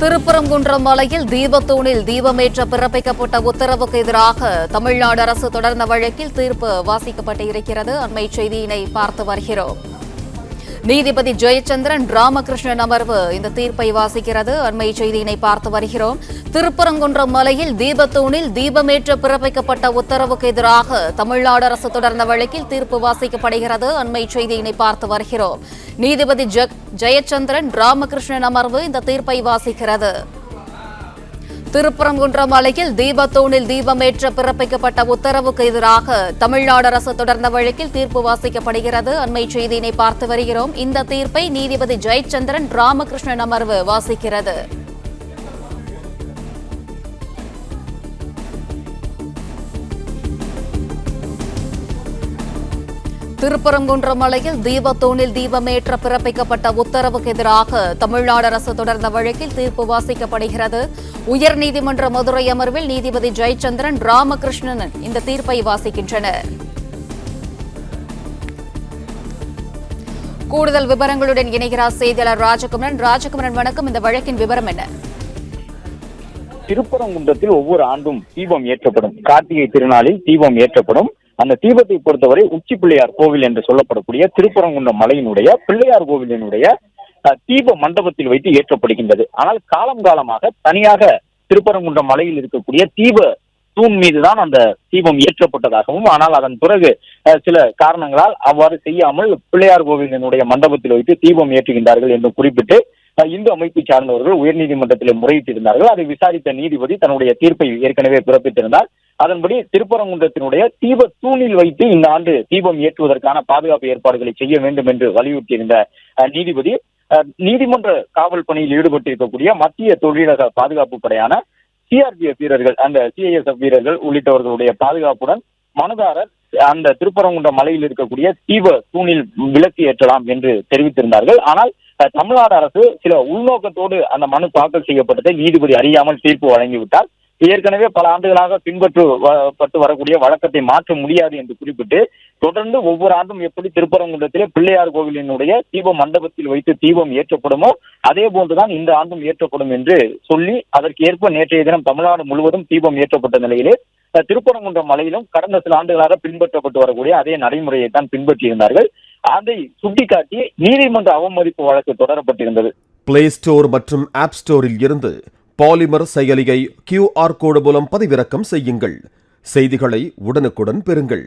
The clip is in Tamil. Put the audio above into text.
திருப்பரங்குன்றம் மலையில் தீபத்தூணில் தீபமேற்ற பிறப்பிக்கப்பட்ட உத்தரவுக்கு எதிராக தமிழ்நாடு அரசு தொடர்ந்த வழக்கில் தீர்ப்பு வாசிக்கப்பட்டிருக்கிறது. அண்மை செய்தியினை பார்த்து வருகிறோம். நீதிபதி ஜெயச்சந்திரன் ராமகிருஷ்ணன் அமர்வு இந்த தீர்ப்பை வாசிக்கிறது. அண்மை செய்தியினை பார்த்து வருகிறோம். திருப்பரங்குன்றம் மலையில் தீபத்தூணில் தீபமேற்ற பிறப்பிக்கப்பட்ட உத்தரவுக்கு எதிராக தமிழ்நாடு அரசு தொடர்ந்த வழக்கில் தீர்ப்பு வாசிக்கப்படுகிறது. அண்மை செய்தியினை பார்த்து வருகிறோம். நீதிபதி ஜெயச்சந்திரன் ராமகிருஷ்ணன் அமர்வு இந்த தீர்ப்பை வாசிக்கிறது. திருப்பரங்குன்றம் மலையில் தீபத்தூணில் தீபமேற்ற பிறப்பிக்கப்பட்ட உத்தரவுக்கு எதிராக தமிழ்நாடு அரசு தொடர்ந்த வழக்கில் தீர்ப்பு வாசிக்கப்படுகிறது. அண்மை செய்தியினை பார்த்து வருகிறோம். இந்த தீர்ப்பை நீதிபதி ஜெயச்சந்திரன் ராமகிருஷ்ணன் அமர்வு வாசிக்கிறது. திருப்பரங்குன்றம் மலையில் தீபத்தூணில் தீபமேற்ற பிறப்பிக்கப்பட்ட உத்தரவுக்கு எதிராக தமிழ்நாடு அரசு தொடர்ந்த வழக்கில் தீர்ப்பு வாசிக்கப்படுகிறது. உயர்நீதிமன்ற மதுரை அமர்வில் நீதிபதி ஜெயச்சந்திரன் ராமகிருஷ்ணன் இந்த தீர்ப்பை வாசிக்கின்றனர். கூடுதல் விவரங்களுடன் இணைகிறார் செய்தியாளர் ராஜகுமரன். வணக்கம். இந்த வழக்கின் விவரம் என்ன? திருப்பரங்குன்றத்தில் ஒவ்வொரு ஆண்டும் தீபம் ஏற்றப்படும். கார்த்திகை திருநாளில் தீபம் ஏற்றப்படும். அந்த தீபத்தை பொறுத்தவரை உச்சி பிள்ளையார் கோவில் என்று சொல்லப்படக்கூடிய திருப்பரங்குன்றம் மலையினுடைய பிள்ளையார் கோவிலினுடைய தீப மண்டபத்தில் வைத்து ஏற்றப்படுகின்றது. ஆனால் காலம் காலமாக தனியாக திருப்பரங்குன்றம் மலையில் இருக்கக்கூடிய தீப தூண் மீதுதான் அந்த தீபம் ஏற்றப்பட்டதாகவும், ஆனால் அதன் பிறகு சில காரணங்களால் அவ்வாறு செய்யாமல் பிள்ளையார் கோவிலினுடைய மண்டபத்தில் வைத்து தீபம் ஏற்றுகின்றார்கள் என்று குறிப்பிட்டு இந்து அமைப்பை சார்ந்தவர்கள் உயர்நீதிமன்றத்தில் முறையிட்டிருந்தார்கள். அதை விசாரித்த நீதிபதி தன்னுடைய தீர்ப்பை ஏற்கனவே பிறப்பித்திருந்தார். அதன்படி திருப்பரங்குன்றத்தினுடைய தீப தூணில் வைத்து இந்த ஆண்டு தீபம் ஏற்றுவதற்கான பாதுகாப்பு ஏற்பாடுகளை செய்ய வேண்டும் என்று வலியுறுத்தியிருந்த நீதிபதி நீதிமன்ற காவல் பணியில் ஈடுபட்டிருக்கக்கூடிய மத்திய தொழிலக பாதுகாப்பு படையான சிஆர்பிஎஃப் வீரர்கள், அந்த சிஐஎஸ்எஃப் வீரர்கள் உள்ளிட்டவர்களுடைய பாதுகாப்புடன் மனுதாரர் அந்த திருப்பரங்குன்றம் மலையில் இருக்கக்கூடிய தீப தூணில் விளக்கு ஏற்றலாம் என்று தெரிவித்திருந்தார்கள். ஆனால் தமிழ்நாடு அரசு சில உள்நோக்கத்தோடு அந்த மனு தாக்கல் செய்யப்பட்டதை நீதிபதி அறியாமல் தீர்ப்பு வழங்கிவிட்டார். ஏற்கனவே பல ஆண்டுகளாக பின்பற்றப்பட்டு வரக்கூடிய வழக்கத்தை மாற்ற முடியாது என்று குறிப்பிட்டு தொடர்ந்து ஒவ்வொரு ஆண்டும் எப்படி திருப்பரங்குன்றத்திலே பிள்ளையார் கோவிலினுடைய தீப மண்டபத்தில் வைத்து தீபம் ஏற்றப்படுமோ அதே போன்றுதான் இந்த ஆண்டும் ஏற்றப்படும் என்று சொல்லி அதற்கு ஏற்ப நேற்றைய தினம் தமிழ்நாடு முழுவதும் தீபம் ஏற்றப்பட்ட நிலையிலே திருப்பரங்குன்றம் மலையிலும் கடந்த சில ஆண்டுகளாக பின்பற்றப்பட்டு வரக்கூடிய அதே நடைமுறையை தான் பின்பற்றியிருந்தார்கள். அதை சுட்டிக்காட்டி நீதிமன்ற அவமதிப்பு வழக்கு தொடரப்பட்டிருந்தது. பிளே ஸ்டோர் மற்றும் ஆப் ஸ்டோரில் இருந்து பாலிமர் செயலியை QR கோடு மூலம் பதிவிறக்கம் செய்யுங்கள். செய்திகளை உடனுக்குடன் பெறுங்கள்.